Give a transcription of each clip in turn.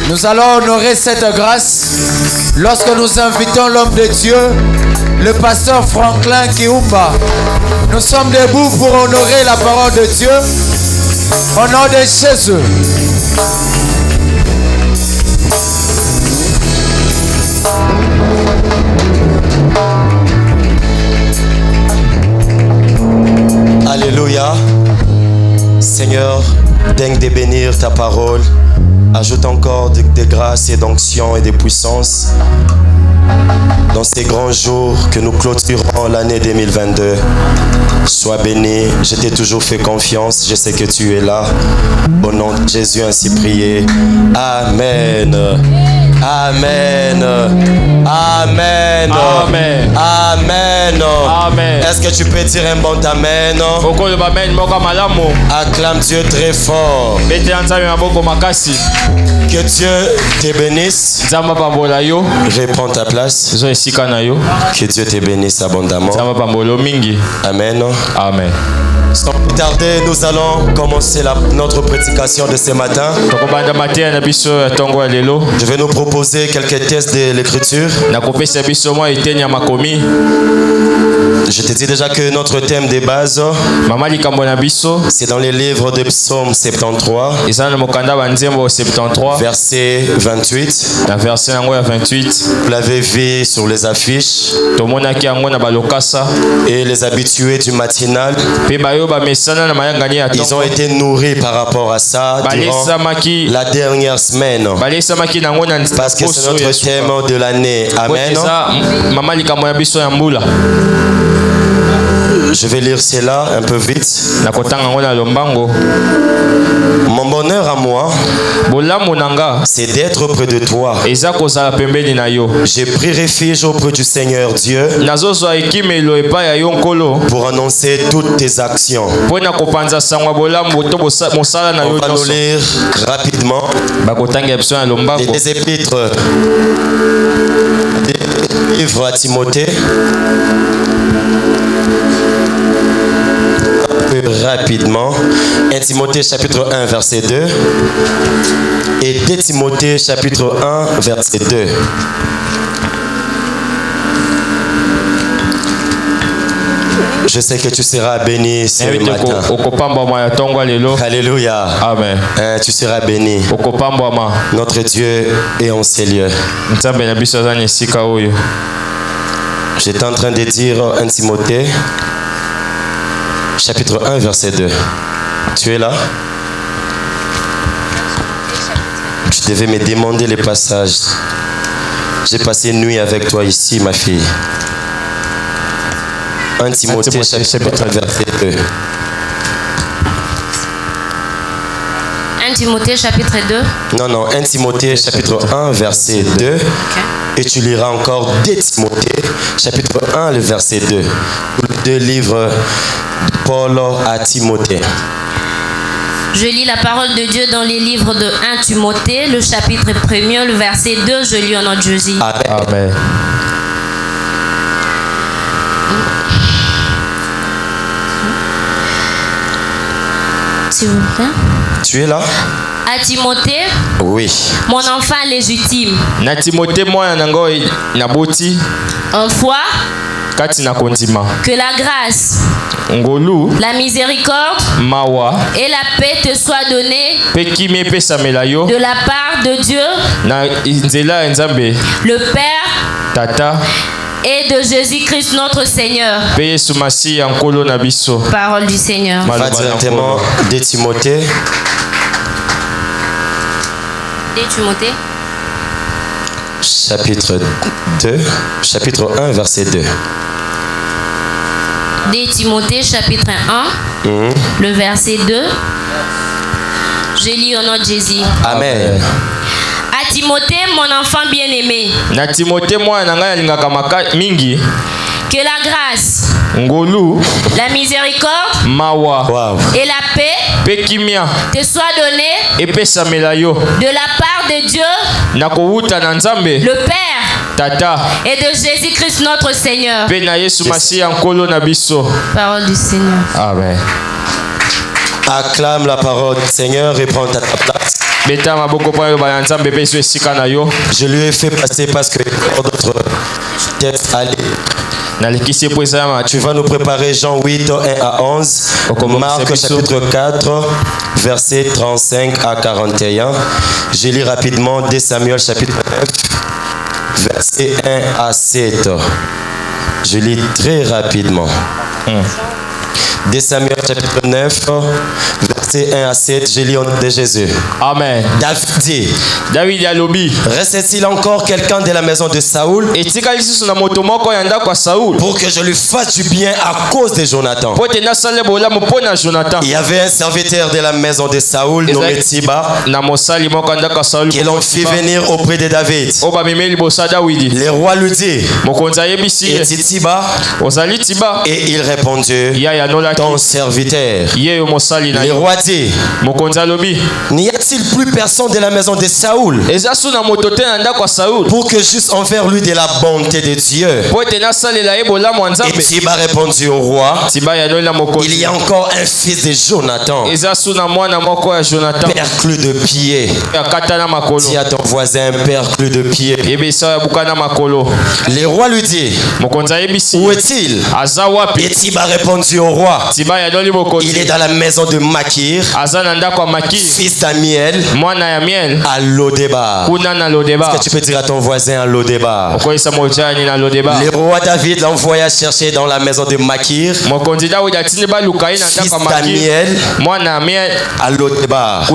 Nous allons honorer cette grâce lorsque nous invitons l'homme de Dieu, le pasteur Franklin Kiumba. Nous sommes debout pour honorer la parole de Dieu au nom de Jésus. Alléluia. Seigneur, daigne de bénir ta parole. Ajoute encore des grâces et d'onction et de puissance dans ces grands jours que nous clôturons l'année 2022. Sois béni, je t'ai toujours fait confiance, je sais que tu es là. Au nom de Jésus, ainsi prié. Amen. Amen. Amen. Amen. Amen. Amen. Est-ce que tu peux dire un bon amen? Acclame Dieu très fort. Que Dieu te bénisse. Réponds ta place. Que Dieu te bénisse abondamment. Amen. Amen. Sans plus tarder, nous allons commencer notre prédication de ce matin. Je vais nous proposer quelques tests de l'écriture. Je te dis déjà que notre thème de base, c'est dans les livres de Psaume 73, verset 28. Vous l'avez vu sur les affiches. Et les habitués du matinal, ils ont été nourris par rapport à ça durant la dernière semaine. Parce que c'est notre thème de l'année. Amen. Je vais lire cela un peu vite. Mon bonheur à moi, c'est d'être près de toi. J'ai pris refuge auprès du Seigneur Dieu pour annoncer toutes tes actions. On va nous lire rapidement les épîtres des livres à Timothée. Rapidement, 1 Timothée chapitre 1 verset 2 et 2 Timothée chapitre 1 verset 2. Je sais que tu seras béni ce matin. Alléluia. Amen. Tu seras béni. Notre Dieu est en ces lieux. J'étais en train de dire 1 Timothée chapitre 1 verset 2. Tu es là? Tu devais me demander les passages. J'ai passé une nuit avec toi ici, ma fille. 1 Timothée chapitre 1 verset 2. 1 Timothée chapitre 2. Non, 1 Timothée chapitre 1 verset 2. Okay. Et tu liras encore 2 Timothée chapitre 1 le verset 2. Deux livres de Paul à Timothée. Je lis la parole de Dieu dans les livres de 1 Timothée, le chapitre 1er, le verset 2. Je lis au nom de Jésus. Amen. S'il vous plaît. Tu es là? À Timothée, oui. Mon enfant légitime. Na Timothée moi nango naboti. En foi. Que la grâce, la miséricorde et la paix te soient données de la part de Dieu, le Père, Tata, et de Jésus-Christ notre Seigneur. Parole du Seigneur. On va directement de Timothée. 2 Timothée. Chapitre 1, verset 2. 2 Timothée, chapitre 1, le verset 2. Je lis au nom de Jésus. Amen. À Timothée, mon enfant bien-aimé. Na Timothée, moi, mingi. Que la grâce, la miséricorde et la paix te soient données de la part de Dieu, le Père, Tata, et de Jésus-Christ notre Seigneur. Parole du Seigneur. Amen. Acclame la parole du Seigneur et prends ta place. Je lui ai fait passer parce que d'autres tests allaient. Tu vas nous préparer Jean 8, 1 à 11, Marc chapitre 4, versets 35 à 41. Je lis rapidement 2 Samuel chapitre 9, versets 1 à 7. Je lis très rapidement. 2 Samuel chapitre 9, versets 1 à 7, je lis au nom de Jésus. Amen. David dit, reste-t-il encore quelqu'un de la maison de Saoul pour que je lui fasse du bien à cause de Jonathan? Il y avait un serviteur de la maison de Saoul nommé Tiba qui l'ont fait venir auprès de David. Le roi lui dit, es-tu Tiba? Et il répondit, ton serviteur. Le roi dit, n'y a-t-il plus personne de la maison de Saoul pour que juste envers lui de la bonté de Dieu? Et Tiba répondit au roi, il y a encore un fils de Jonathan, perclus de pied. Dis à ton voisin, perclus de pied. Le roi lui dit, où est-il? Et Tiba répondit au roi, il est dans la maison de Makir, fils d'Amiel, à Lodébar. Est-ce que tu peux dire à ton voisin à Lodébar? Le roi David l'envoya chercher dans la maison de Makir, fils d'Amiel, à Lodébar.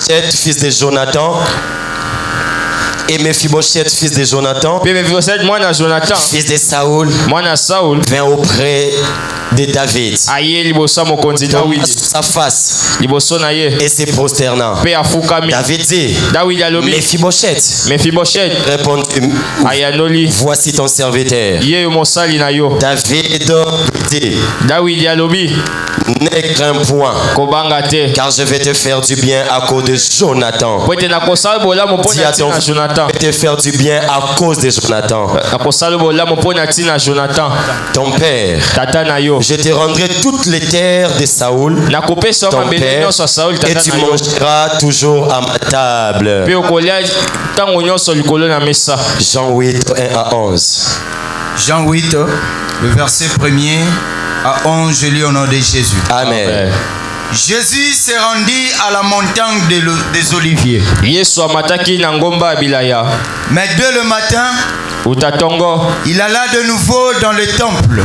Et fils de Jonathan, et Mephibosheth, fils de Jonathan, fils de Saoul, vint auprès de David, sa face et se prosternant. David dit, Mephibosheth répondit, voici ton serviteur. David dit, ne crains point, car je vais te faire du bien à cause de Jonathan. Dis à ton je vais te faire du bien à cause de Jonathan. Ton père, je te rendrai toutes les terres de Saoul, ton père, et tu mangeras toujours à ma table. Jean 8, 1 à 11. Jean 8, le verset 1er à 11, je lis au nom de Jésus. Amen. Jésus s'est rendu à la montagne des Oliviers. Mais dès le matin, il alla de nouveau dans le temple.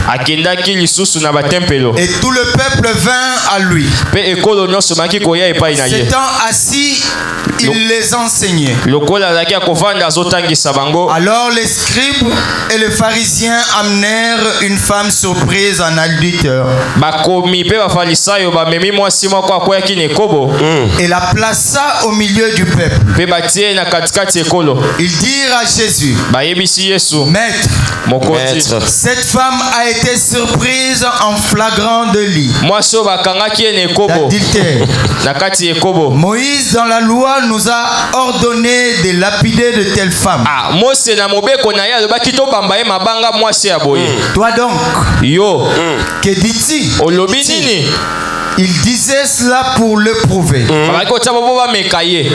Et tout le peuple vint à lui. S'étant assis, il les enseignait. Alors les scribes et les pharisiens amenèrent une femme surprise en adultère. Et la plaça au milieu du peuple. Ils dirent à Jésus, Maître, cette femme a été surprise en flagrant délit d'adultère. Moïse dans la loi nous a ordonné de lapider de telles femmes. Toi donc, que dis-tu? Il disait cela pour le prouver,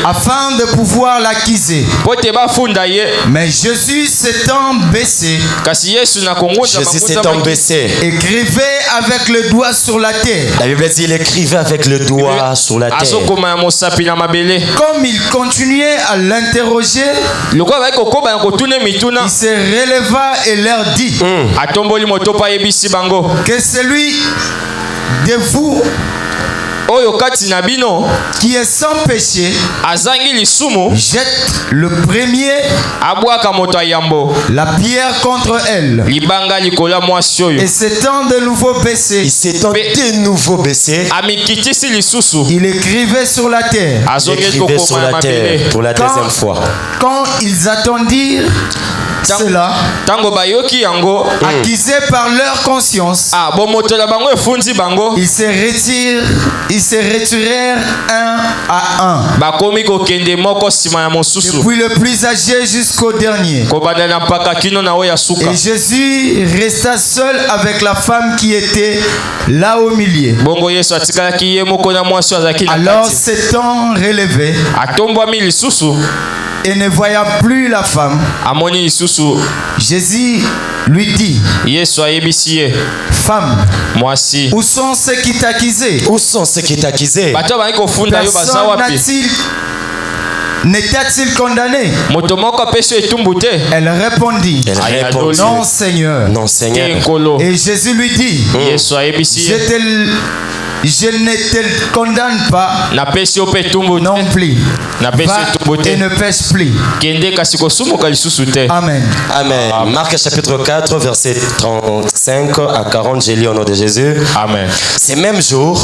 afin de pouvoir l'accuser. Mais Jésus s'étant baissé, écrivait avec le doigt sur la terre. La Bible dit il écrivait avec le doigt sur la terre. Comme il continuait à l'interroger, il se releva et leur dit, que celui de vous qui est sans péché jette le premier la pierre contre elle. Et s'étant de nouveau baissé, il écrivait sur la terre. Pour la deuxième fois. Quand ils attendirent, cela, tango bayoki yango accusés par leur conscience, bomotola bango efunzi bango ils se retirèrent un à un, bakomi kokende moko nsima ya mosusu depuis le plus âgé jusqu'au dernier. kobanda na mpaka kino na oyo ya suka. Et Jésus resta seul avec la femme qui était là au milieu. bongo yesu atikalaki ye moko na mwasi oyo azalaki na Alors kati s'étant relevé atombwami lisusu et ne voyant plus la femme, amoni lisusu Jésus lui dit, yesu ayebisi ye femme, mwasi où sont ceux qui t'accusaient? Où sont ceux qui t'accusaient? bato bazali kofunda yo baza wapi N'était-il condamné? moto moko apesi yo etumbu te. Elle répondit, Elle répondit, non Seigneur. non Seigneur. Te nkolo Et Jésus lui dit, yesu ayebisi ye je ne te condamne pas napesi yo mpe etumbu non te plus. napesi yo etumbu Va te et ne pêche plus. kende kasi kosumuka lisusu te. Amen. Amen. Marc chapitre 4, verset 35 à 40, j'ai lu au nom de Jésus. Amen. Ces mêmes jours,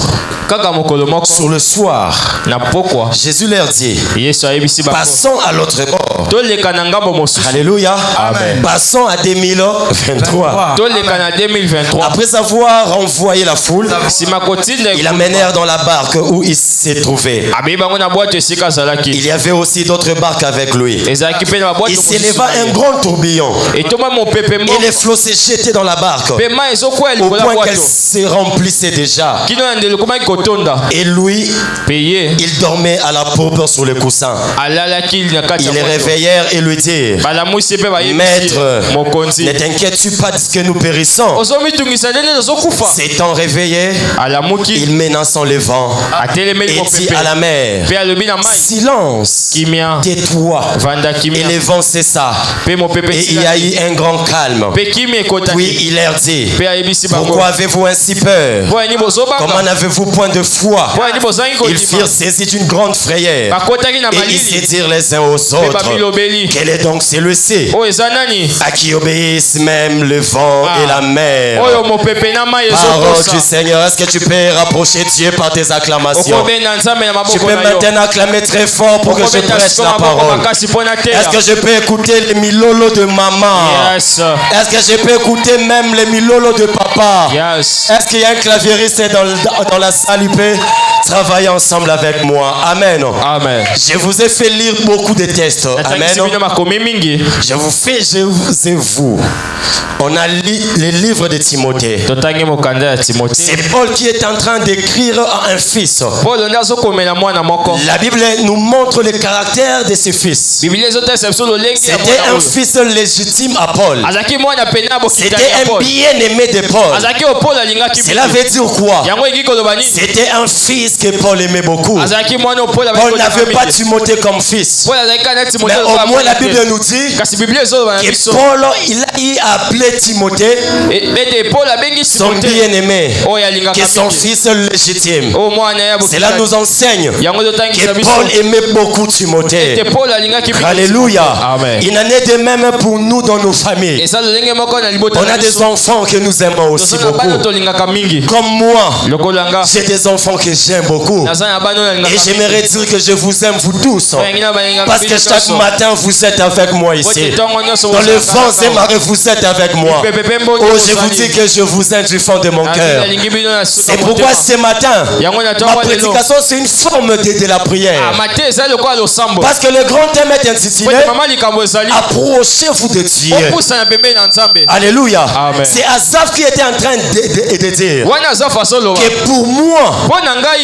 kaka mokolo moko sur le soir, na pokwa Jésus leur dit, yesu ayebisi bango passons à l'autre bord. toleka na ngambo mosusu. Alléluia. Amen. Passons à 2023. toleka na 2023 Après avoir envoyé la foule, nsima kotinda ils l'amenèrent dans la barque où il s'est trouvé. abeyi bango na bwato esika azalaki Il y avait aussi d'autres barques avec lui. ezalaki mpe na babwato Il s'éleva un grand tourbillon etoma mopepe et moko les flots se jetaient dans la barque mpe mai ezokwea au likolo ya point qu'elle bwato se remplissait déjà. kino na ndelo ekomaki kotonda Et lui, mpe ye il dormait à la paume sur le coussin. alalaki na kati Ils le ya bwato réveillèrent et lui dirent, balamwisi mpe bayebisi Maître, mokonzi ne t'inquiètes-tu pas de ce que nous périssons? ozomitungisa ndenge tozokufa S'étant réveillé, alamuki il menaçant le vent atelemeli et dit mopepe à la mer, mpe alobi na mai silence, kimia tais-toi. vanda Et kimia le vent cessa. mpe mopepe Et il y a eu un grand calme. mpe kimia ekotaki Puis il leur dit, mpe ayebisi bango pourquoi avez-vous ainsi peur? mpo yani bozobanga Comment n'avez-vous point de foi? mpo yani bozangi Ils kondima firent saisie d'une grande frayeur. bakotaki na Et ils malili se dirent les uns aux mpe autres, babilobeli quel est donc celui-ci oyo eza nani à qui obéissent même le vent et la mer? oyo mopepe na mai Parole du ezokosa Seigneur, est-ce que tu peux rapprocher Dieu par tes acclamations? okobenda nzambe na Tu maboko peux na yo maintenant acclamer très fort pour que je okobeta prêche siko la maboko parole. makasi mpo na teya Est-ce que je peux écouter les milolo de maman? yes Est-ce que je peux écouter même les milolo de papa? yes Est-ce qu'il y a un claviériste dans la salle? Il peut travailler ensemble avec moi. Amen. amen Je vous ai fait lire beaucoup de textes. natangisi Amen. bino makomi mingi Je vous ai vous. On a lu les livres de Timothée. totangi mokanda ya timote C'est Paul qui est en train d'écrire à un fils. polo nde azokomela mwana moko La Bible nous montre le caractère de ce fils. biblia ezotalisa biso lolenge ya C'était mwana un oyo fils légitime à Paul. azalaki mwana pene ya bokitani C'était ya un paul bien-aimé de Paul. azalaki oyo paul alingaki Cela veut dire quoi? yango elingi koloba nini C'était un fils que Paul aimait beaucoup. azalaki mwana oyo paul Paul n'avait pas Timothée comme fils. paul azalaki kaka na timote Mais au moins la Bible nous dit kasi biblia ezoloba na que biso Paul, il a eu appelé Timothée ete paul abengi son timote bien-aimé, oyo alingaka qui est son mingi fils légitime. oyo mwana ya Cela bokitani nous enseigne yango ezotangisa que biso Paul aimait beaucoup Timothée. ete paul alingaki mingi Alléluia. Amen. Il en est de même pour nous dans nos familles. eza lolenge moko na libota On a des enfants que nous aimons aussi bana beaucoup. tolingaka mingi Comme moi, lokolo yanga j'ai des enfants que j'aime beaucoup. naza na bana oyo Et nalingaka j'aimerais dire que je vous aime vous tous. mingi na balingaka Parce que chaque matin, vous êtes avec moi ici. Dans le vent et marée, vous êtes avec moi. Oh, je vous dis que je vous aime du fond de mon cœur. C'est pourquoi ce matin, ma prédication, c'est une forme de la prière. Parce que le grand thème est intitulé Approchez-vous de Dieu. Alléluia. Amen. C'est Asaph qui était en train de dire que pour moi,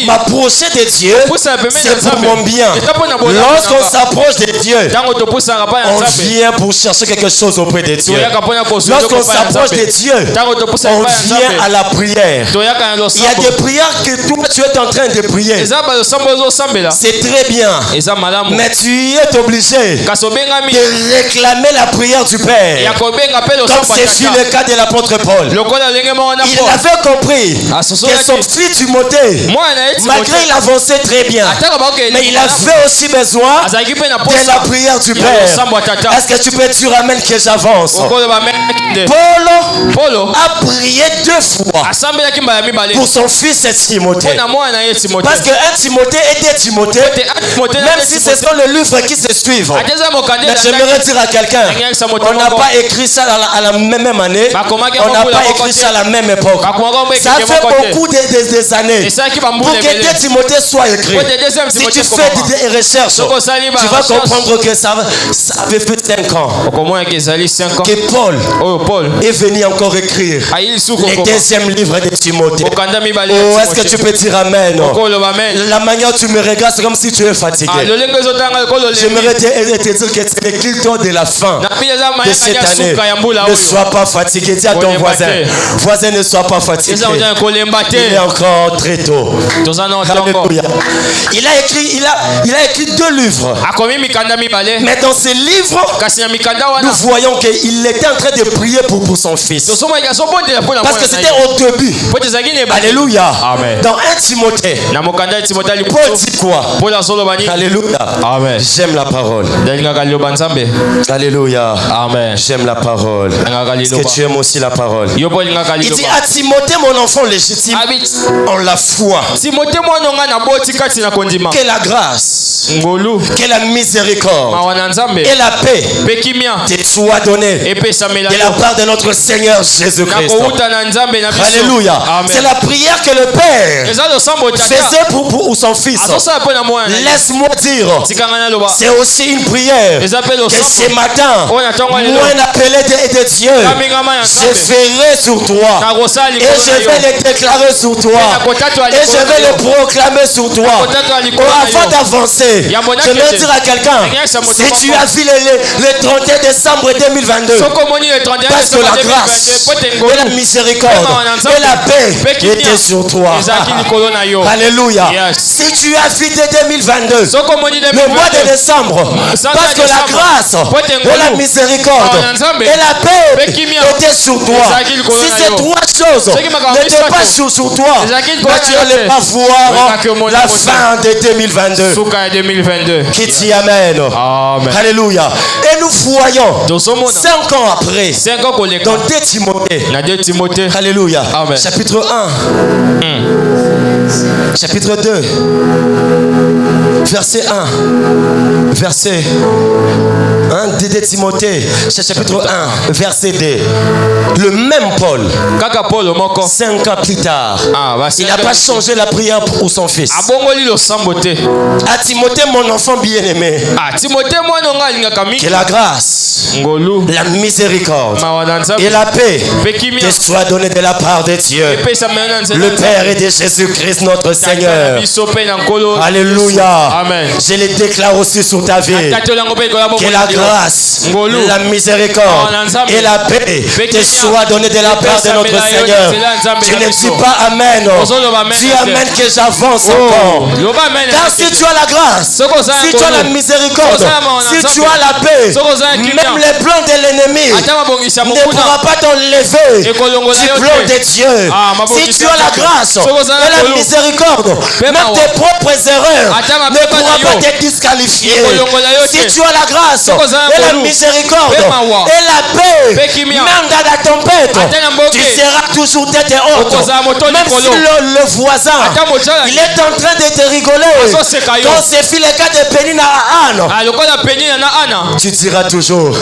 m'approcher de Dieu, c'est pour mon bien. Lorsqu'on s'approche de Dieu, on vient pour chercher quelque chose auprès de Dieu. Lorsqu'on s'approche de Dieu, on vient à la prière. Il y a des prières que toi tu es en train de prier. C'est très bien. Mais tu es obligé de réclamer la prière du Père. Comme c'est fut le cas de l'apôtre Paul. Il avait compris que son fils Timothée Malgré il avançait très bien. Mais il avait aussi besoin de la prière du Père. Est-ce que tu peux dire amen que j'avance? Paul a prié 2 fois pour son fils Timothée. Parce que 1 Timothée et 2 Timothée, même si ce sont les livres qui se suivent, mais j'aimerais dire à quelqu'un, on n'a pas écrit ça à la même année, on n'a pas écrit ça à la même époque. Ça fait beaucoup des années pour que 2 Timothée soit écrit. Si tu fais des recherches, tu vas comprendre que ça avait fait 5 ans que Paul est venu encore écrire les 2e livre de Timothée. Oh, est-ce que tu peux dire amen? La manière dont tu me regardes, c'est comme si tu es fatigué. J'aimerais te dire que c'est le culte de la fin de cette année. Ne sois pas fatigué. Dis à ton voisin, ne sois pas fatigué. Il est encore très tôt. Alléluia. Il a écrit 2 livres. Mais dans ces livres, nous voyons qu'il était en train de prier pour son fils. Parce que c'était au début. Alléluia. Amen. Dans 1 Timothée, Paul dit quoi? Alléluia. Amen. J'aime la parole. Alléluia. Amen. J'aime la parole. Est-ce que tu aimes aussi la parole? Il dit à Timothée, mon enfant légitime, en la foi, que la grâce, que la miséricorde et la paix te soient données de la part de notre Seigneur Jésus-Christ. Alléluia. C'est la prière que le Père faisait pour son fils. Laisse-moi dire, c'est aussi une prière que ce matin, moi appelé de Dieu, je ferai sur toi et je vais le déclarer sur toi et je vais le proclamer sur toi. Avant d'avancer, je vais dire à quelqu'un, si tu as vu le 31 décembre 2022, parce que la grâce et la miséricorde et la paix étaient sur toi. Alléluia. Si tu as vu 2022, le mois de décembre, parce que la grâce et la miséricorde et la paix étaient sur toi. Si ces 3 choses n'étaient pas sur toi, tu n'allais pas voir la fin de 2022. Qui t'y amène. Alléluia. Et nous voyons 5 ans après dans 2 Timothée. Alléluia. Chapitre 1. Chapitre 2. Verset 1. Verset 1 de Timothée. Chapitre 1. Verset 2. Le même Paul. 5 ans plus tard. Il n'a pas changé la prière pour son fils. À Timothée, mon enfant bien-aimé, que la grâce, la miséricorde et la paix te soient données de la part de Dieu, le Père et de Jésus-Christ notre Seigneur. Alléluia. Amen. Je les déclare aussi sur ta vie. Que la grâce, la miséricorde et la paix te soient données de la part de notre Seigneur. Tu ne dis pas Amen. Dis Amen que j'avance encore. Car si tu as la grâce, si tu as la miséricorde, si tu as la paix, même les plans de l'ennemi ne pourra pas t'enlever du plan de Dieu. Si tu as la grâce et la miséricorde, même tes propres erreurs ne pourront pas te disqualifier. Si tu as la grâce et la miséricorde et la paix, même dans la tempête, tu seras toujours tête haute. Même si le voisin il est en train de te rigoler, quand c'est fait le cas de Pénina à Anne, tu diras toujours,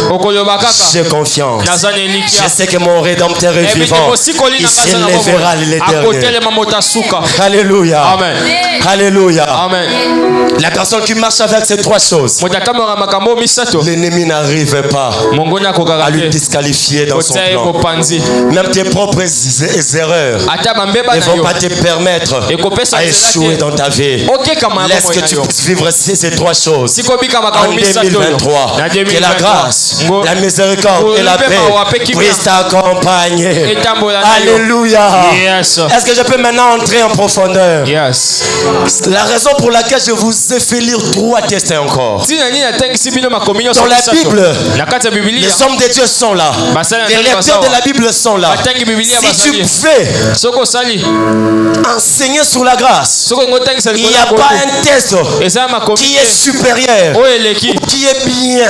j'ai confiance. Je sais que mon Rédempteur est vivant. Il s'élèvera l'éternel. Alléluia. Amen. Alléluia. Amen. La personne qui marche avec ces 3 choses, l'ennemi n'arrive pas à lui disqualifier dans son plan. Même tes propres erreurs ne vont pas te permettre à échouer dans ta vie. Laisse que tu puisses vivre ces 3 choses en 2023. Que la grâce, la miséricorde et la paix puissent t'accompagner. Alléluia. Est-ce que je peux maintenant entrer en profondeur? La raison pour laquelle je vous ai fait lire 3 textes encore. Dans la Bible, Na kati ya Biblia. les hommes de Dieu sont là. Basala Les na lecteurs de la Bible sont là. Batangi Biblia Si tu basali. fais Soko sali. enseigner sur la grâce, Soko ngotangisa il likolo n'y a ya pas ngolu. un test Eza makomite. qui est supérieur, Oyo eleki. ou qui est bien,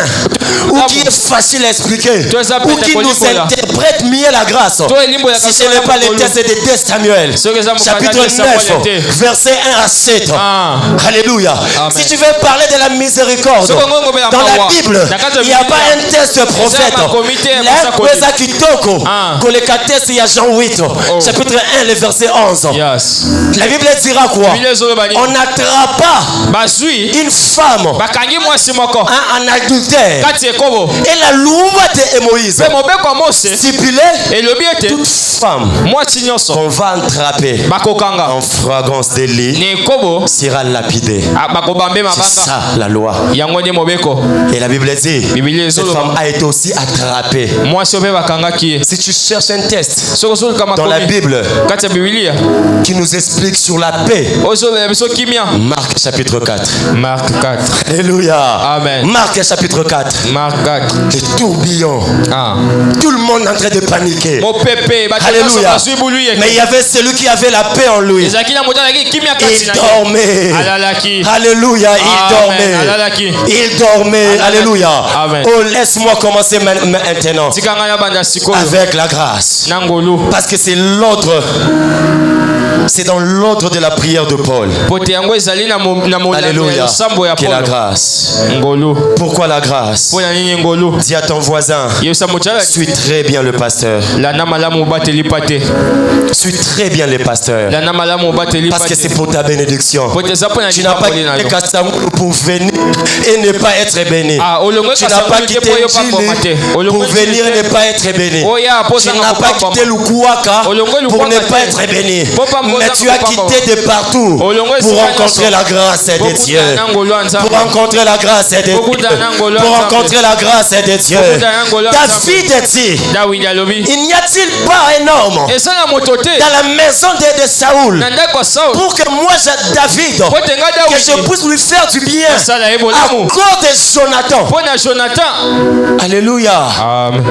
ou qui est facile à expliquer, Toi, ça ou peut qui être nous polypola. interprète mieux la grâce. Toi, elimbo ya Si ce kasala n'est pas les mokolo. tests de 2 Samuel, Soki eza mokanda chapitre te Samuel 9, te. verset 1 à 7. Ah. Alléluia. Amen. Si tu veux parler de la miséricorde, Soko ngongo be ya dans la mawa. Bible, Na kati ya il n'y a Biblia. pas un test prophète. Eza makomite ya Là, mosakoli. kweza kitoko. Ah. Koleka test, il y a Jean 8, chapitre 1, le verset 11. Yes. La Bible dira quoi? Biblia ezoloba nini? On n'attrape pas Bazwi. une femme Bakangi mwasi moko. en adultère. Kati ekobo. Et la loi de Moïse Pe mobeko ya Mose. stipulait Elobi ete. toute femme Mwasi nyonso. qu'on va attraper Bakokanga. en fragrance de lit Ne ekobo. sera lapidée. Bakobambe C'est mabanga. ça la loi. Yango nde mobeko. Et la Bible dit, Biblia cette ezoloba. femme a été aussi attrapée. Mwasi obe bakangaki ye. Si tu cherches un test Soko ozoluka dans la makomi. Bible Kati ya Biblia. qui nous explique sur la paix, Ozoloba biso kimia. Marc chapitre 4. Marc 4. Alléluia. Amen. Marc chapitre 4. Marc 4. Les tourbillons. Ah. Tout le monde est en train de paniquer. Mo pepe Alléluia. bazwi bulu ye. Mais il y avait celui qui avait la paix en lui. Ezaki na motala ki kimia kati Il na ye. dormait. Alalaki. Alléluia. Il Amen. dormait. Alalaki. Il dormait. Alléluia. Amen. Oh, laisse-moi commencer maintenant Tikanga ya banda sikoyo. avec la grâce. Nangolu. Parce que c'est l'ordre. C'est dans l'ordre de la prière de Paul. Pote yango ezali na molanda Alléluia. ya sambo ya Que la Paulo. grâce. Ngolu. Pourquoi la grâce? Pona nini ngolu? Dis à ton voisin, Yesa motala. suis très bien le pasteur. La na malamu bateli pate. Suis très bien le pasteur. La na malamu bateli Parce que c'est pate. pour ta bénédiction. Pote za pona Tu ni n'as pas poli na quitté yo. Kassamou pour venir et ne pas être béni. Ah, olongo Tu n'as pas ka quitté po yo pa Njili mate. pour venir et ne pas être béni. Oya Tu posa n'as pas quitté Lukuaka pour ne pas être béni. Mais tu as quitté de partout pour rencontrer la grâce de Dieu. Pour rencontrer la grâce de Dieu. Pour rencontrer la grâce de Dieu. David dit, David alobi. il n'y a-t-il pas un homme Esa na motote. dans la maison de Saoul Na ndako Saul. pour que moi, David, Pote nga que je David. puisse lui faire du bien Sala à ebolamu. cause de Jonathan. Pona Jonathan. Alléluia. Amen.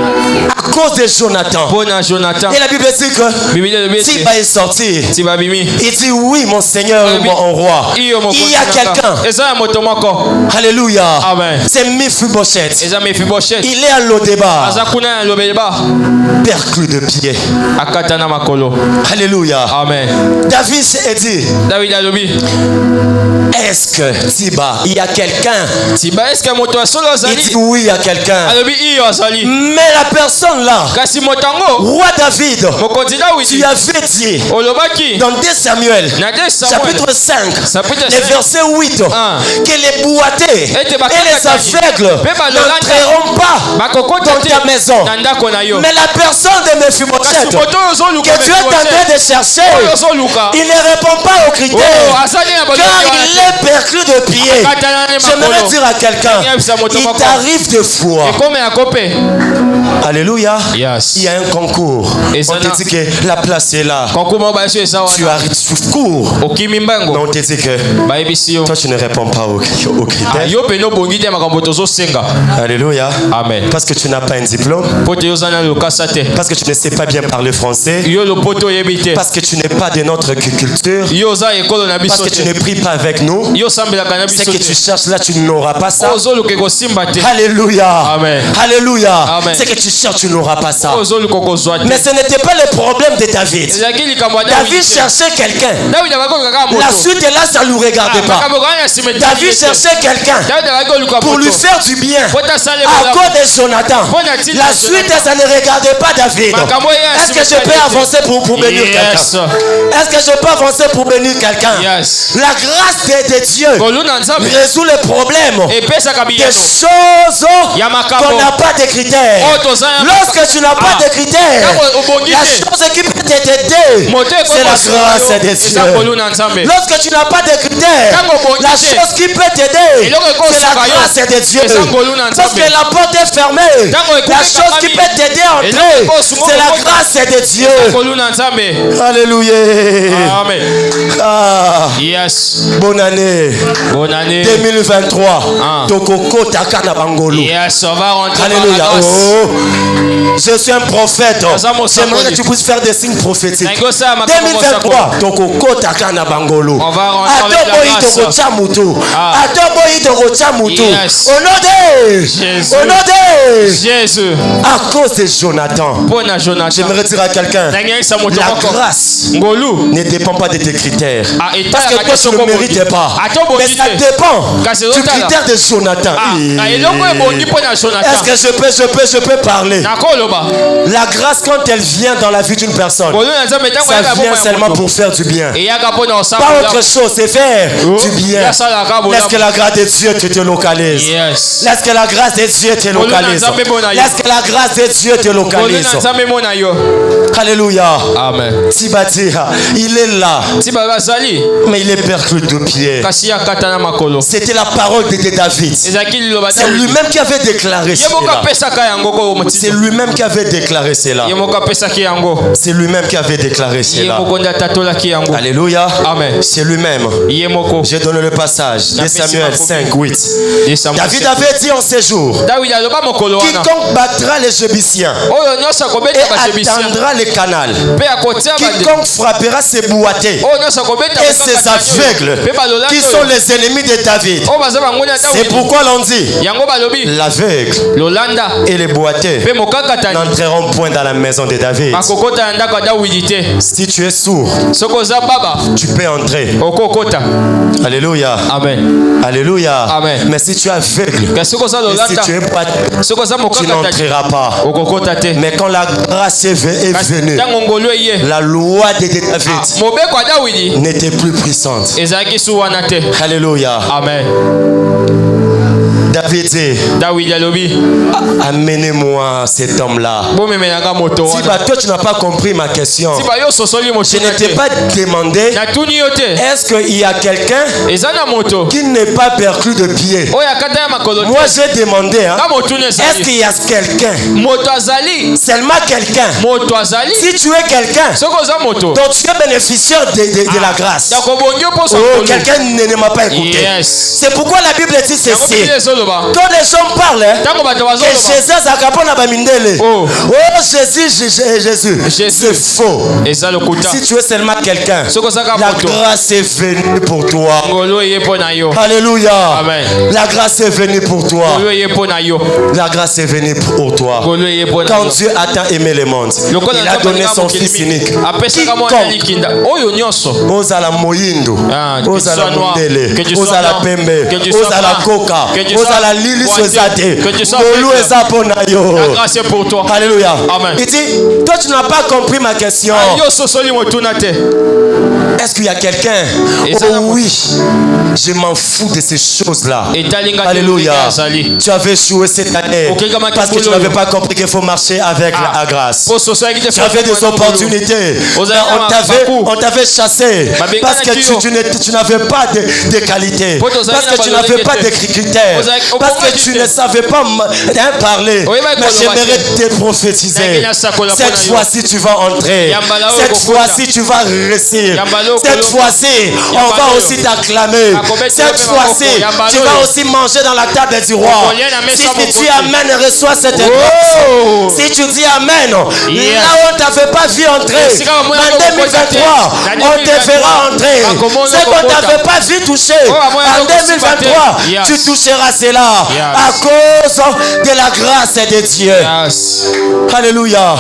À cause de Jonathan. Pona Jonathan. Et la Bible dit que Biblia alobi. Tiba est sorti. Tibabimi. Il dit oui, mon Seigneur, mon roi. Il y a quelqu'un. Eza ya moto moko. Alléluia. Amen. C'est Mephibosheth. Eza Mefiboshet. Il est à Lodeba. Aza kuna ya lobeleba. Perclus de pied. Akata na makolo. Alléluia. Amen. David s'est dit, David alobi. est-ce que Tiba, il y a quelqu'un? Tiba eske moto asolo Il azali. dit oui, il y a quelqu'un. Alobi iyo azali. Mais la personne là, Kasi motango. roi David, Mokonzi tu Dawidi. avais dit Olobaki. dans 2 Samuel, Na de Samuel. chapitre 5, Chapitre le 5. verset 8, Ah. que les boités et les aveugles n'entreront pas Bakokota dans ta maison. na ndako na yo. Mais la personne de Kasi Mephibosheth moto ozoluka que tu es en train de chercher, Oyo ozoluka. il ne répond pas aux Oh, critères. azali na Car il est perclus de pied. J'aimerais dire à quelqu'un, il t'arrive des fois. Ekome ya kope. Alléluia. Yes. Il y a un concours. Et On ça te n'a- dit que la place est là. Konkuma ba yesu eza Tu wana. arrives, tu cours. Okimi Mais mbango. on te dit que Bayebisi yo. toi, tu ne réponds pas aux Ah, critères. yo pe no bongi te makambo tozosenga. Alléluia. Amen. Parce que tu n'as pas un diplôme. Po te yozana lokasa te. Parce que tu ne sais pas bien parler français. Yo lopoto oyebi te. Parce que tu n'es pas de notre culture. Yo oza ekolo na Parce biso que tu ne te. pries pas avec nous. Yo sambelaka na Ce biso que tu te. cherches là, tu n'auras pas ça. Ozoluka kosimba te. Alléluia. Amen. Alléluia. Amen. Ce que tu cherches, tu n'auras pas ça. Ozoluka kozwa te. Mais ce n'était pas le problème de David. Ezalaki likambo ya David te. cherchait quelqu'un. David abakoluka kaka moto. La suite est là, ça ne nous regardait pas. Makambo kaka ya nsima etali David ye te. cherchait quelqu'un David abakoluka pour lui moto. faire du bien. Po tasala À ebola. cause de Jonathan. La suite, ça ne regardait pas David. Makambo ya Est-ce que je nsima peux etali ye te. avancer pour bénir Yes. quelqu'un? Est-ce que je peux avancer pour bénir quelqu'un? Yes. La grâce de Dieu Koluna nzambe. résout les problèmes Epesaka des biyano. choses Ya makambo. qu'on n'a pas de critères. Oh, tozala- Lorsque tu n'as pas Ah. de critères, Ntango obongi la te. chose qui peut t'aider, c'est la grâce de Dieu. Lorsque tu n'as pas de critères, la chose qui peut t'aider, c'est la grâce de Dieu. Lorsque la porte est fermée, la chose qui peut t'aider à entrer, c'est la grâce de Dieu. Alléluia. Amen. Ah. Yes. Bonne année. Bonne année. 2023. Tokoko takana bangolo. Yes, on va rentrer Alléluia. dans la grâce. Oh. Je suis un prophète. J'aimerais que tu puisses faire des signes prophétiques. 2023. Tokoko takana bangolo. On va rentrer dans la grâce. Yes. Au nom de Jésus. Au nom de Jésus. à cause de Jonathan. J'aimerais dire à quelqu'un, la grâce ne dépend pas de tes critères. Parce que toi, tu ne mérites pas. Mais ça dépend du critère de Jonathan. Est-ce que je peux parler? La grâce, quand elle vient dans la vie d'une personne, ça vient seulement pour faire du bien. Pas autre chose, c'est faire du bien. Laisse que la grâce de Dieu te localise. Laisse que la grâce de Dieu te localise. Laisse que la grâce de Dieu te localise. Alléluia. Amen. Tibatia, il est là. Mais il est perclus de pied. C'était la parole de David. C'est lui-même qui avait déclaré cela. C'est lui-même qui avait déclaré cela. C'est lui-même qui avait déclaré cela. Alléluia. Amen. C'est lui-même. J'ai donné le passage de Samuel 5, 8. David avait dit en ces jours, quiconque battra les Jébusiens et atteindra les canals, quiconque frappera ses boiteux et ses aveugles, qui sont les ennemis de David. C'est pourquoi l'on dit, l'aveugle et les boiteux n'entreront point dans la maison de David. Si tu es sourd, tu peux entrer. Alléluia. Amen. Alléluia. Amen. Mais si tu es aveugle, et si tu es boiteux, tu n'entreras pas. Mais quand la grâce est venue, la loi de David n'était plus puissante. Alléluia. Amen. David dit, amenez-moi cet homme-là. Si toi tu n'as pas compris ma question, je ne t'ai pas demandé, est-ce qu'il y a quelqu'un qui n'est pas perclus de pied? Moi j'ai demandé, est-ce qu'il y a quelqu'un? Seulement quelqu'un. Si tu es quelqu'un, donc tu es bénéficiaire de la grâce. Oh, quelqu'un ne m'a pas écouté. C'est pourquoi la Bible dit ceci. Quand les gens parlent, que Jésus a bamindele. Oh Jésus, c'est faux. Si tu es seulement quelqu'un, la grâce est venue pour toi. Alléluia. Amen. La grâce est venue pour toi. La grâce est venue pour toi. Quand Dieu a tant aimé le monde, il a donné son fils unique. Ozala moyindo, ozala mondele, ozala pembe, ozala koka, ozala lili sozate, olu eza ponayo. La grâce est pour toi. Alléluia. Amen. Il dit, toi tu n'as pas compris ma question. Est-ce qu'il y a quelqu'un? Oh oui, je m'en fous de ces choses-là. Alléluia. Tu avais joué cette année parce que tu n'avais pas compris qu'il faut marcher avec la grâce. Tu avais des opportunités. On t'avait chassé parce que tu n'avais pas de qualité. Parce que tu n'avais pas de critères. Parce que tu ne savais pas parler. Mais j'aimerais te prophétiser. Cette fois-ci, tu vas entrer. Cette fois-ci, tu vas réussir. Cette fois-ci, on va aussi t'acclamer. Cette fois-ci, tu vas aussi manger dans la table du roi. Si tu dis Amen, reçois cette grâce. Si tu dis Amen, là où on ne t'avait pas vu entrer, en 2023, on te fera entrer. Ce qu'on ne t'avait pas vu toucher, en 2023, tu toucheras cela à cause de la grâce de Dieu. Alléluia.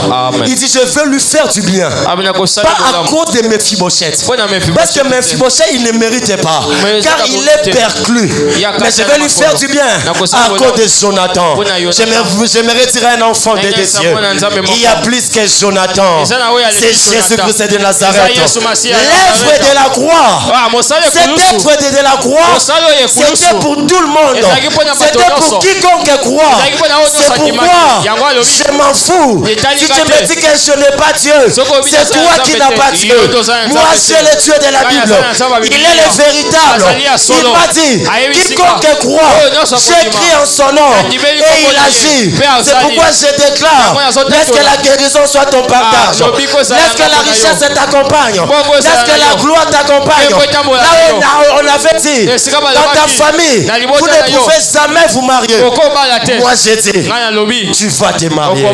Il dit, je veux lui faire du bien. Pas à cause de Mephibosheth. Parce que Mephibosheth, il ne méritait pas. Car il est perclus. Mais je vais lui faire du bien à cause de Jonathan. J'aimerais dire à un enfant de Dieu, il y a plus que Jonathan. C'est Jésus-Christ de Nazareth. L'œuvre de la croix. Cette œuvre de la croix, c'était pour tout le monde. C'était pour quiconque croit. C'est pourquoi je m'en fous. Si tu me dis que je n'ai pas Dieu, c'est toi qui n'as pas Dieu. Moi, j'ai le Dieu de la Bible. Il est le véritable. Il m'a dit, quiconque croit, j'écris en son nom et il agit. C'est pourquoi je déclare, laisse que la guérison soit ton partage. Laisse que la richesse t'accompagne. Laisse que la gloire t'accompagne. Là on avait dit, dans ta famille, vous ne pouvez jamais vous marier. Moi j'ai dit, tu vas te marier.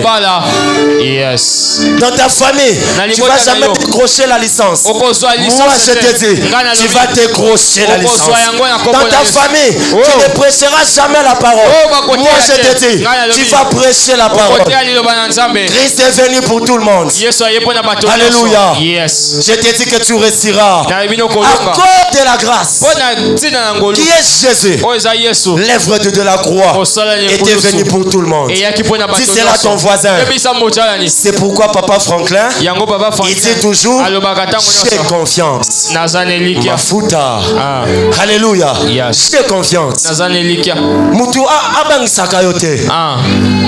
Yes. Dans ta famille, tu ne vas jamais décrocher la licence. Moi je te dis, tu vas décrocher la licence. Dans ta famille, tu ne prêcheras jamais la parole. Moi je te dis, tu vas prêcher la parole. Christ est venu pour tout le monde. Alléluia. Yes. Je te dis que tu réussiras à cause de la grâce qui est Jésus. L'œuvre de la croix était venue pour tout le monde. Si c'est là ton voisin, c'est pourquoi Papa Franklin il dit toujours j'ai confiance. Mafuta. Alléluia. J'ai confiance. Mutu abangisaka yote.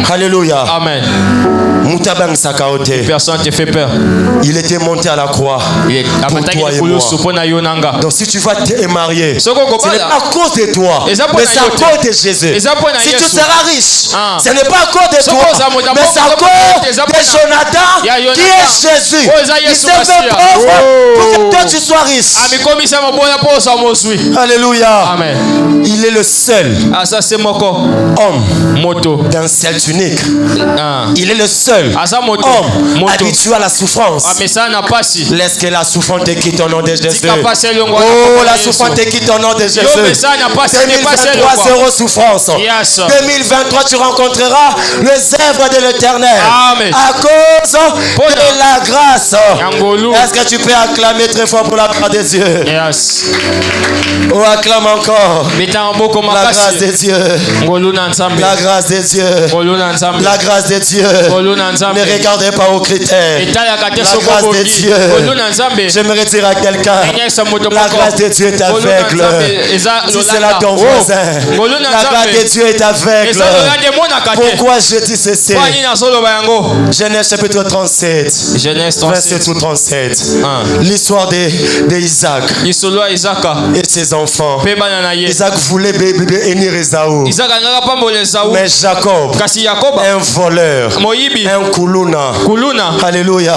Alléluia. Amen. Mutu abangisaka yote. Personne te fait peur. Il était monté à la croix pour toi et moi. Donc si tu vas te marier, ce n'est pas à cause de toi, mais c'est à cause de Jésus. Si tu seras riche, ce n'est pas à cause de toi, mais c'est à cause de Jonathan qui est Jésus. Il s'est fait pauvre pour que toi tu sois riche. Alléluia. Amen. Il est le seul homme d'un seul tunique. Il est le seul homme habitué à la souffrance. Laisse que la souffrance te quitte au nom de Jésus. Oh, la souffrance te quitte au nom de Jésus. 2023, zéro souffrance. 2023, tu rencontreras les œuvres de l'Éternel. À cause de la grâce. Est-ce que tu peux acclamer très fort pour la grâce de Dieu? Yes. Oh, acclame encore. La grâce de Dieu. La grâce de Dieu. La grâce de Dieu. Ne regardez pas aux critères. La grâce de Dieu. J'aimerais dire à quelqu'un, la grâce de Dieu est aveugle. Si c'est là ton voisin, la grâce de Dieu est aveugle. Pourquoi je dis ceci? Genèse chapitre 37, verset 37. L'histoire d'Isaac et ses enfants. Isaac voulait bénir Esaü, mais Jacob, un voleur, un kuluna, alléluia,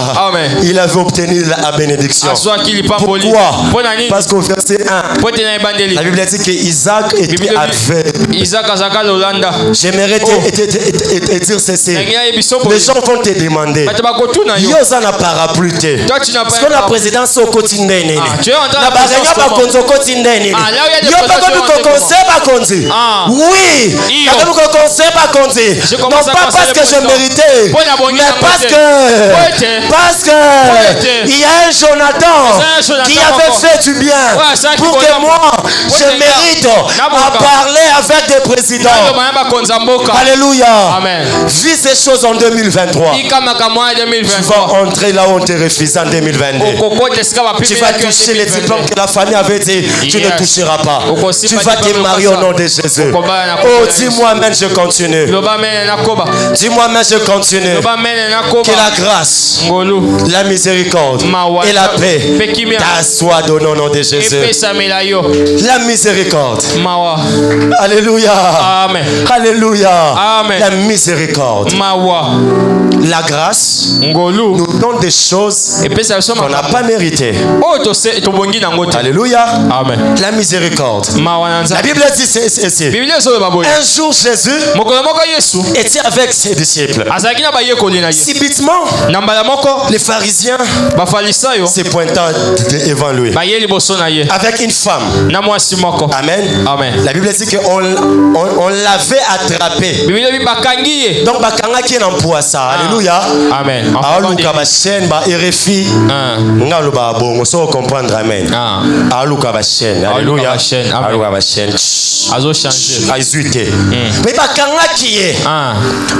il avait obtenu la bénédiction. Pourquoi? Parce qu'au verset 1, la Bible dit que Isaac était aveugle. J'aimerais te dire ceci. Les gens vont te demander, Yosa n'a parapluie. Parce que la présidence au quotidien, oui, non pas parce que je méritais, mais parce que il y a un Jonathan qui avait fait du bien pour que moi je mérite à parler avec des présidents. Alléluia. Vis ces choses en 2023. Tu vas entrer là où on te refuse en 2022. Tu vas toucher les diplômes que la famille avait dit tu ne toucheras pas. Tu vas te marier au nom de Jésus. Oh, dis-moi même je continue. Dis-moi même je continue. Que la grâce, la miséricorde et la paix t'assoient au nom de Jésus. La miséricorde. Alléluia. Alléluia. La miséricorde. La grâce nous donne des choses qu'on n'a pas méritées. Alléluia. La miséricorde. La Bible dit ceci. Un jour Jésus était avec ses disciples. Subitement, les pharisiens se pointant devant lui avec une femme. Amen. La Bible dit qu'on l'avait attrapé. Donc bakanga qui est en poisson. Alléluia. Amen. Aluka ba chaîne ba RFI. Ngalo ba bongo so comprendre amen. Aluka ba chaîne. Alléluia. Aluka ba chaîne. Azo changer. Azuite. Mais bakanga qui est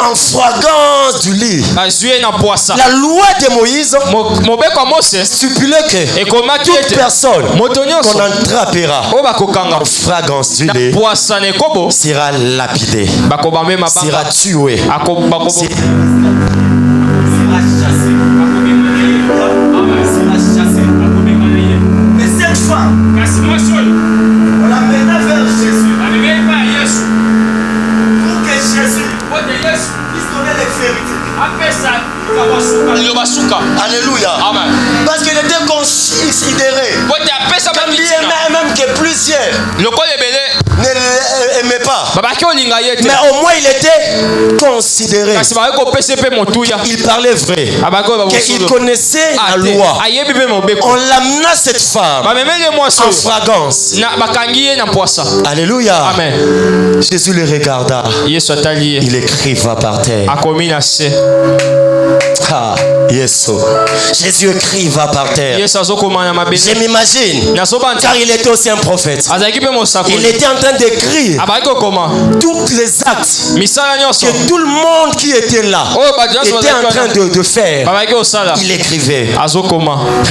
En fragrance du lit. La loi de Moïse stipulait que toute personne qu'on attrapera en fragrance du lit sera lapidée, sera tuée. Mais cette femme, on l'amena vers Jésus pour que Jésus puisse donner les vérités. Alléluia. Amen. Parce qu'il était considéré même que plusieurs ne l'aimaient pas. Mais au moins il était considéré. Il parlait vrai. Il connaissait la loi. On l'amena cette femme en fragrance. Alléluia. Amen. Jésus le regarda. Il écriva par terre. Ah, yes. Jésus écriva par terre. Je m'imagine, car il était aussi un prophète. Il était en train d'écrire tous les actes que tout le monde qui était là était en train de faire. Il écrivait.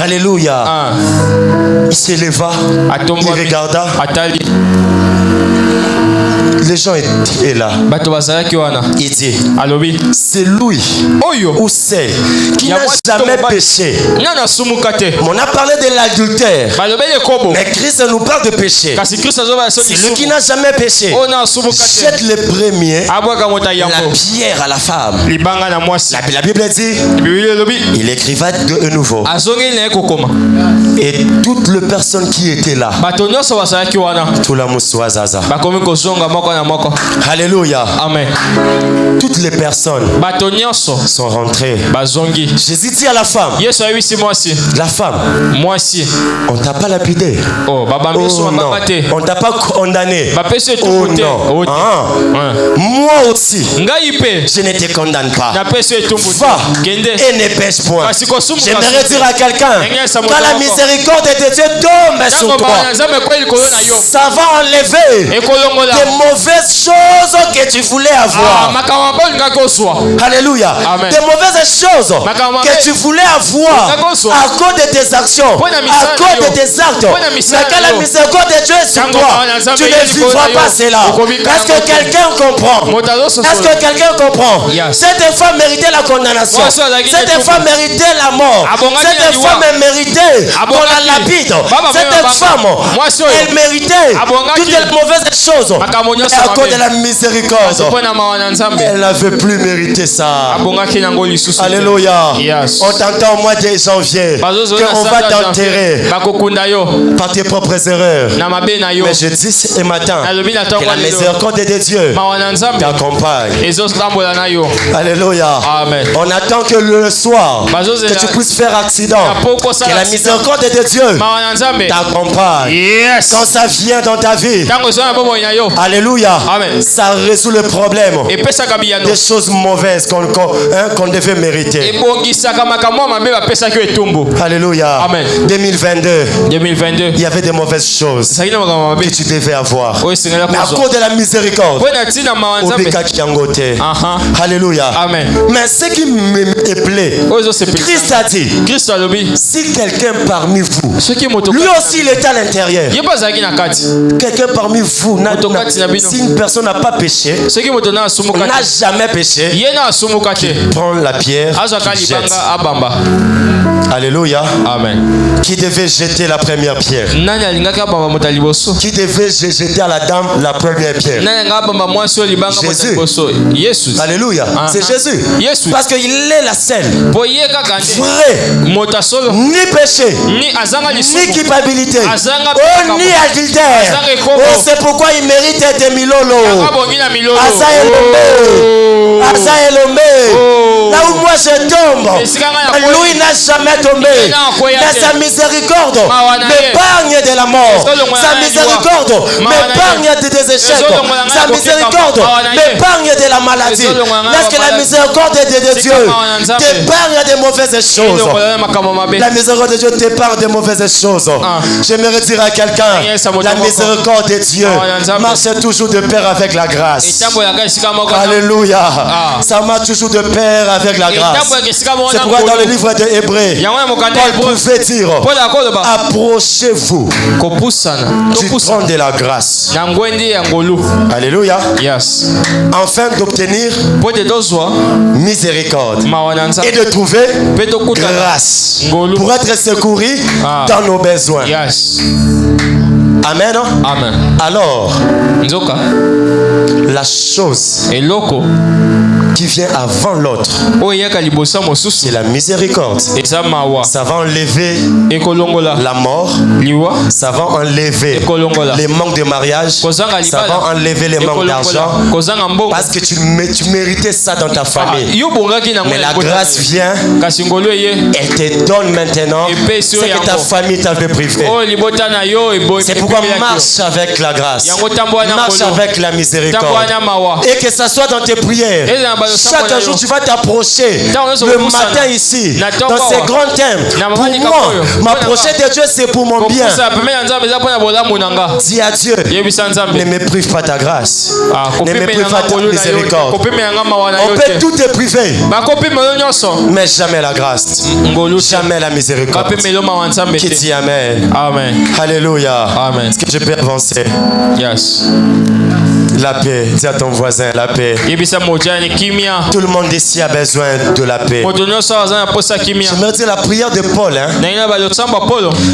Alléluia. Il s'éleva, il regarda. Les gens étaient là. Il dit, c'est lui ou celle qui n'a jamais péché. On a parlé de l'adultère, mais Christ nous parle de péché. Celui qui n'a jamais péché jette le premier la pierre à la femme. La Bible dit, il écriva de nouveau. Et toutes les personnes qui étaient là, tout la moussoazaza. Alléluia. Amen. Toutes les personnes sont rentrées. Jésus dit à la femme, la femme, on t'a pas lapidé. Oh non. On t'a pas condamné. Oh non. Moi aussi, je ne te condamne pas. Va et ne pêche point. J'aimerais dire à quelqu'un, quand la miséricorde de Dieu tombe sur toi, ça va enlever des mauvaises choses que tu voulais avoir. Alléluia. Amen. Des mauvaises choses que tu voulais avoir à cause de tes actions, à cause de tes actes. Mais quand la miséricorde de Dieu est sur toi, tu ne vivras pas cela. Est-ce que quelqu'un comprend? Est-ce que quelqu'un comprend? Cette femme méritait la condamnation. Cette femme méritait la mort. Cette femme méritait qu'on la lapide. Cette femme, elle méritait toutes les mauvaises choses. Mais à cause de la miséricorde, elle n'avait plus mérité ça. Alléluia. On t'entend au mois de janvier qu'on va t'enterrer par tes propres erreurs. Mais je dis ce matin que la miséricorde de Dieu t'accompagne. Alléluia. Amen. On attend que le soir que tu puisses faire accident, que la miséricorde de Dieu t'accompagne. Quand ça vient dans ta vie, alléluia, Amen. ça résout le problème des choses mauvaises qu'on devait mériter. Alléluia. Amen. 2022, il y avait des mauvaises choses que tu devais avoir. Mais à cause de la miséricorde, alléluia. Amen. Mais ce qui me plaît, Christ a dit, si quelqu'un parmi vous, lui aussi il est à l'intérieur, quelqu'un parmi vous, si une personne n'a pas péché, n'a jamais péché, prends la pierre, jette. Alléluia. Amen. Qui devait jeter la première pierre? Qui devait jeter à la dame la première pierre? Jésus. Alléluia. C'est Jésus. Parce qu'il est la seule. Vrai. Ni péché, ni culpabilité, ni adultère. Oh, c'est pourquoi il mérite des milolo. Asa Elomé. Là où moi je tombe, lui n'a jamais tombé. Mais sa miséricorde m'épargne de la mort. Sa miséricorde m'épargne des échecs. Sa miséricorde m'épargne de la maladie. Parce que la miséricorde de Dieu t'épargne des mauvaises choses. La miséricorde de Dieu t'épargne des mauvaises choses. J'aimerais dire à quelqu'un, la miséricorde de Dieu marche toujours de pair avec la grâce. Alléluia. Ça marche toujours de pair avec la grâce. C'est pourquoi dans le livre de Hébreux, Paul pouvait dire, approchez-vous du trône de la grâce. Alléluia. Yes. Afin d'obtenir miséricorde et de trouver grâce pour être secouru dans nos besoins. Yes. Amen. Amen. Alors, Nzoka. la chose Et loko. qui vient avant l'autre, c'est la miséricorde. Ça va enlever la mort. Ça va enlever les manques de mariage. Ça va enlever les manques d'argent. Parce que tu méritais ça dans ta famille. Mais la grâce vient. Elle te donne maintenant ce que ta famille t'avait privé. C'est pourquoi marche avec la grâce. Marche avec la miséricorde. Et que ça soit dans tes prières. Chaque jour tu vas t'approcher le matin ici dans ces grands thèmes. Pour moi, m'approcher de Dieu c'est pour mon bien. Dis à Dieu, ne me prive pas ta grâce. Ne me prive pas ta miséricorde. On peut tout te priver, mais jamais la grâce, jamais la miséricorde. Qui dit Amen. Amen. Alléluia. Amen. Est-ce que je peux avancer? Yes. La paix. Dis à ton voisin la paix. Tout le monde ici a besoin de la paix. Je me dis la prière de Paul,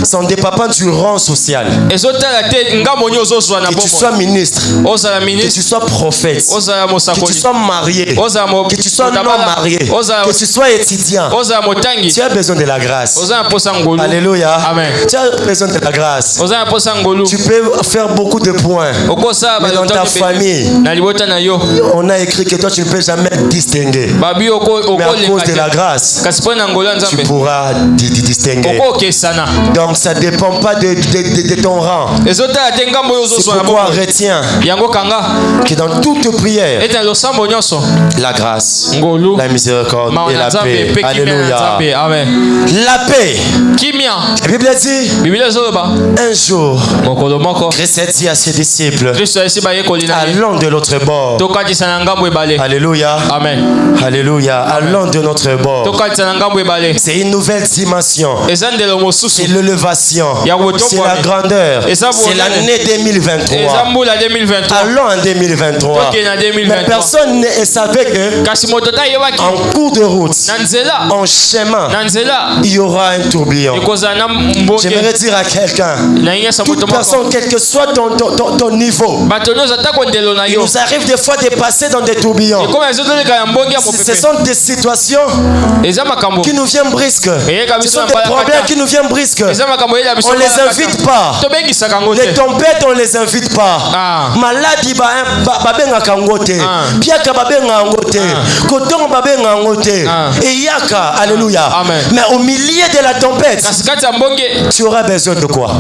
ça ne dépend pas du rang social. Que tu sois ministre, que tu sois prophète, que tu sois marié, que tu sois non marié, que tu sois étudiant, tu as besoin de la grâce. Alléluia. Amen. Tu as besoin de la grâce. Tu peux faire beaucoup de points, mais dans ta famille, on a écrit que toi tu ne peux jamais distinguer. Mais à cause de la grâce, tu pourras distinguer. Donc ça ne dépend pas de ton rang. C'est pourquoi retiens que dans toute prière, la grâce, la miséricorde et la paix. Alléluia. La paix. La Bible dit, un jour, Christ a dit à ses disciples, allons de l'autre bord. Alléluia. Amen. Alléluia. Allons de notre bord. C'est une nouvelle dimension. C'est l'élévation. C'est la grandeur. C'est l'année 2023. Allons en 2023. Mais personne ne savait que en cours de route, en chemin, il y aura un tourbillon. J'aimerais dire à quelqu'un, toute personne, quel que soit ton niveau, il nous arrive des fois de passer dans des tourbillons. Ce sont des situations qui nous viennent brusques. Ce sont des problèmes qui nous viennent brusques. On ne les invite pas. Les tempêtes, on ne les invite pas. Maladie, alléluia. Mais au milieu de la tempête, tu auras besoin de quoi?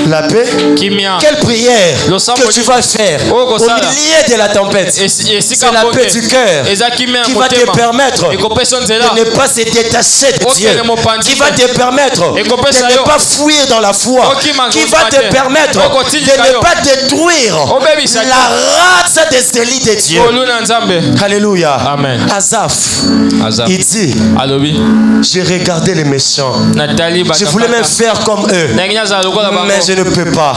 La paix. Quelle prière que tu vas faire au milieu de la tempête? C'est la paix du cœur qui va te permettre de ne pas se détacher de Dieu, qui va te permettre de ne pas fuir dans la foi, qui va te permettre de ne pas détruire la race des élites de Dieu. Alléluia. Amen. Asaph, il dit, j'ai regardé les méchants, je voulais même faire comme eux, mais je ne peux pas,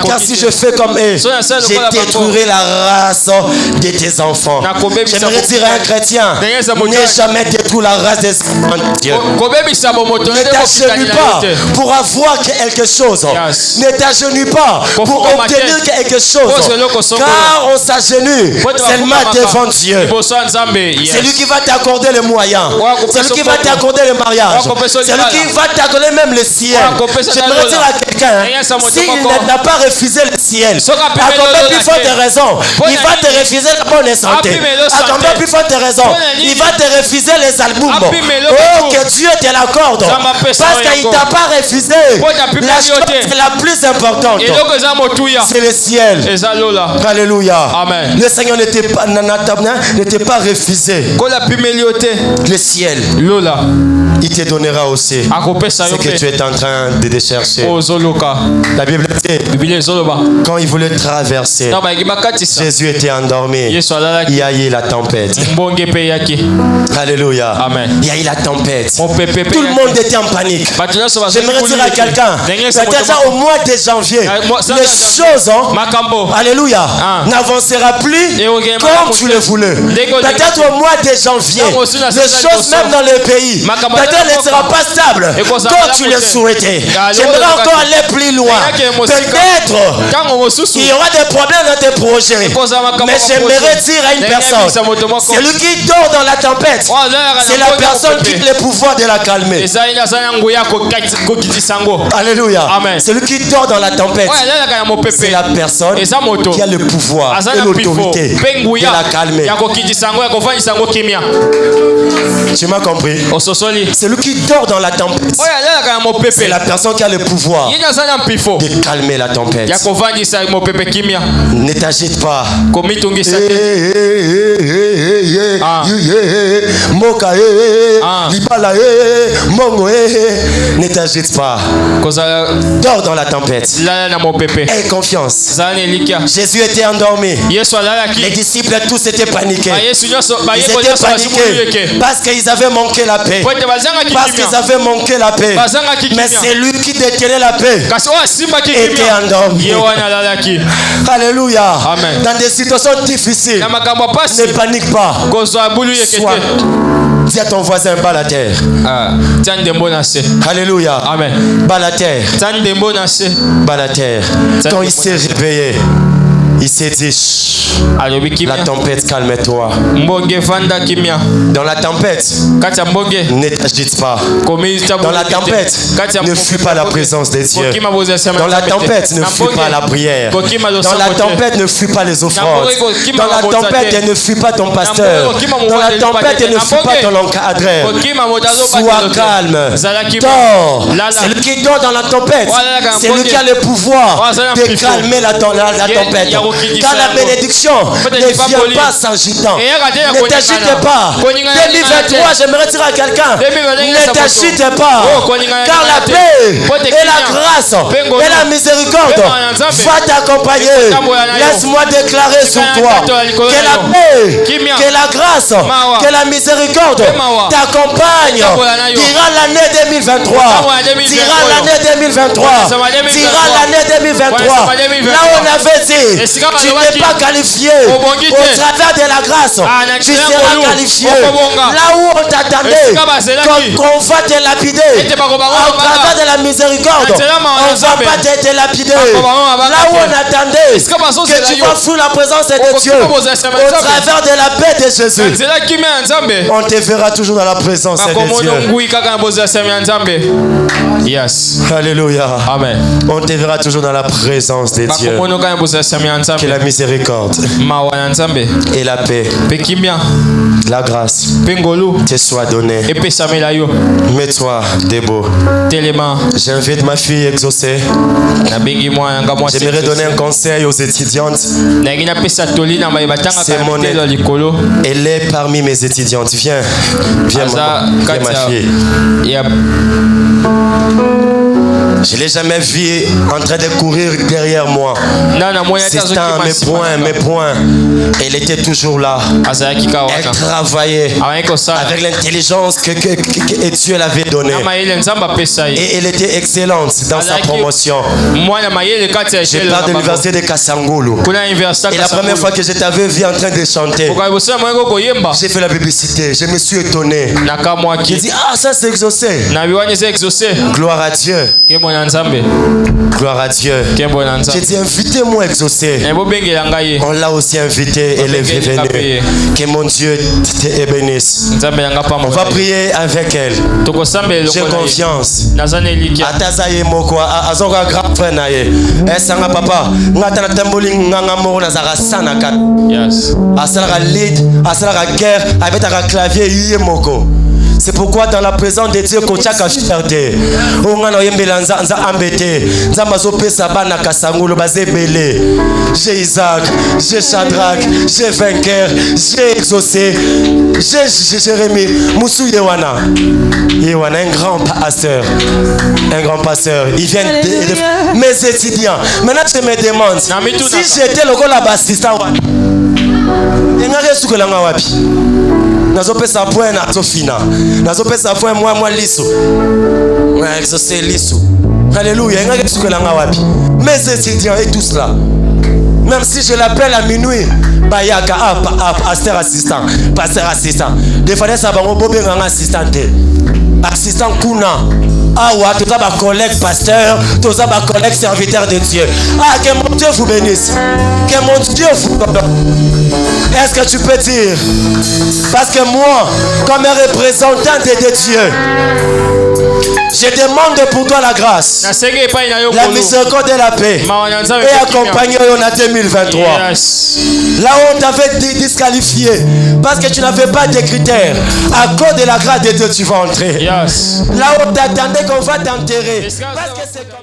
car si je fais comme eux, je détruirai la race de tes enfants. J'aimerais dire à un chrétien, n'aie jamais détruit la race des enfants de Dieu. Ne t'agenouille pas pour avoir quelque chose. Ne t'agenouille pas pour obtenir quelque chose, car on s'agenouille seulement devant Dieu. C'est lui qui va t'accorder les moyens, c'est lui qui va t'accorder le mariage, c'est lui qui va t'accorder même le ciel. J'aimerais dire à quelqu'un, s'il n'a pas refusé le ciel, à combien plus forte raison, il va te refuser la bonne santé. Attends plus forte raison. Il va te refuser les albums. Oh, que Dieu te l'accorde. Parce qu'il t'a pas refusé. La chose la plus importante, c'est le ciel. Alléluia. Amen. Le Seigneur ne t'est pas refusé. Le ciel, il te donnera aussi ce que tu es en train de chercher. La Bible dit, quand il voulait traverser, Jésus était endormi. Il y a eu la tempête. Alléluia. Amen. Il y a eu la tempête. Tout le monde était en panique. J'aimerais dire à quelqu'un, peut-être au mois de janvier, les choses, alléluia, n'avancera plus comme tu le voulais. Peut-être au mois de janvier, les choses même dans le pays, peut-être ne sera pas stable comme tu le souhaitais. J'aimerais encore aller plus loin. Peut-être il y aura des problèmes dans tes projets. Mais j'aimerais dire à une personne, celui qui dort dans la tempête, c'est la personne qui a le pouvoir de la calmer. Alléluia. Amen. Celui qui dort dans la tempête, c'est la personne qui a le pouvoir et l'autorité de la calmer. Tu m'as compris? Celui qui dort dans la tempête, c'est la personne qui a le pouvoir de calmer la tempête. Ne t'agite pas. Ne t'agite pas. Dors dans la tempête. Aie confiance. Jésus était endormi. Les disciples tous étaient paniqués. Ils étaient paniqués parce qu'ils avaient manqué la paix. Parce qu'ils avaient manqué la paix. Mais c'est lui qui détenait la paix était endormi. Alléluia. Amen. Dans des situations difficiles, ne panique pas. Sois. Dis à ton voisin, bas la terre. Alléluia. Amen. Bas la terre. Bas la terre. Quand il s'est réveillé, il s'est dit, la tempête, calme-toi. Dans la tempête, ne t'agite pas. Dans la tempête, ne fuis pas la présence de Dieu. Dans la tempête, ne fuis pas la prière. Dans la tempête, ne fuis pas les offrandes. Dans la tempête, ne fuis pas ton pasteur. Dans la tempête, ne fuis pas ton encadreur. Sois calme. Dors. Celui qui dort dans la tempête, c'est lui qui a le pouvoir de calmer la tempête. Car la bénédiction ne vient pas s'agitant. Ne t'agite pas. 2023, j'aimerais dire à quelqu'un, ne t'agite pas. Car la paix et la grâce et la miséricorde va t'accompagner. Laisse-moi déclarer sur toi que la paix, que la grâce, que la miséricorde t'accompagne. Dira l'année 2023. Dira l'année 2023. Dira l'année 2023. Là on avait dit, tu n'es pas qualifié. Au travers de la grâce, tu seras qualifié. Là où on t'attendait, qu'on va te lapider, au travers de la miséricorde, on ne va pas te lapider. Là où on attendait que tu vas fouler la présence de Dieu, au travers de la paix de Jésus, on te verra toujours dans la présence de Dieu. Yes. Alléluia. Amen. On te verra toujours dans la présence de Dieu. Que la miséricorde et la paix, la grâce te soit donnée. Mets-toi debout. J'invite ma fille exaucée. J'aimerais donner un conseil aux étudiantes. Elle est parmi mes étudiantes. Viens, ma fille. Je ne l'ai jamais vu en train de courir derrière moi. Mes points. Elle était toujours là. Elle travaillait avec l'intelligence que Dieu l'avait donnée. Et elle était excellente dans sa promotion. Je parle de l'université de Kasangulu. Et la première fois que je t'avais vu en train de chanter, j'ai fait la publicité. Je me suis étonné. J'ai dit, ah, ça c'est exaucé. Gloire à Dieu. Gloire à Dieu. J'ai dit invitez-moi exaucer. On l'a aussi invité et il est venu. Que mon Dieu te bénisse. On va prier avec elle. J'ai confiance. Atazaye moko azoka grand frère naye. Esanga papa ngata na tamboli nganga moko na zaka sana kat. Yes. Asala lead, asala guerre avec un clavier yé moko. C'est pourquoi dans la présence de Dieu kochaka cherde. Ongana yembela nza ambete. Nza mazope sabana kasangulo bazebele. J'ai Isaac, j'ai Shadrach, j'ai vainqueur, j'ai exaucé, j'ai Jérémie, Moussou Yewana. Yewana, un grand pasteur. Un grand pasteur. Il vient de mes étudiants. Maintenant je me demande si j'étais le gars assistant. Yenga sukolanga wapi? Nazopesa point na Sofina. Nazopesa point moi liso. Ouais, exaucé liso. Alléluia. Yenga sukolanga wapi? Mes étudiants et tout cela. Même si je l'appelle à minuit, Bayaka, pasteur assistant, pasteur assistant. Des fois, ça va me assistant. Assistant Kuna. Ah ouais, tout ça va collègue pasteur, tout ça va collègue serviteur de Dieu. Ah, que mon Dieu vous bénisse. Que mon Dieu vous bénisse. Est-ce que tu peux dire? Parce que moi, comme un représentant de Dieu, je demande pour toi la grâce, la miséricorde et la paix. Et accompagner en 2023. Yes. Là où on t'avait disqualifié parce que tu n'avais pas de critères, à cause de la grâce de Dieu, tu vas entrer. Yes. Là où on t'attendait qu'on va t'enterrer. Parce que c'est comme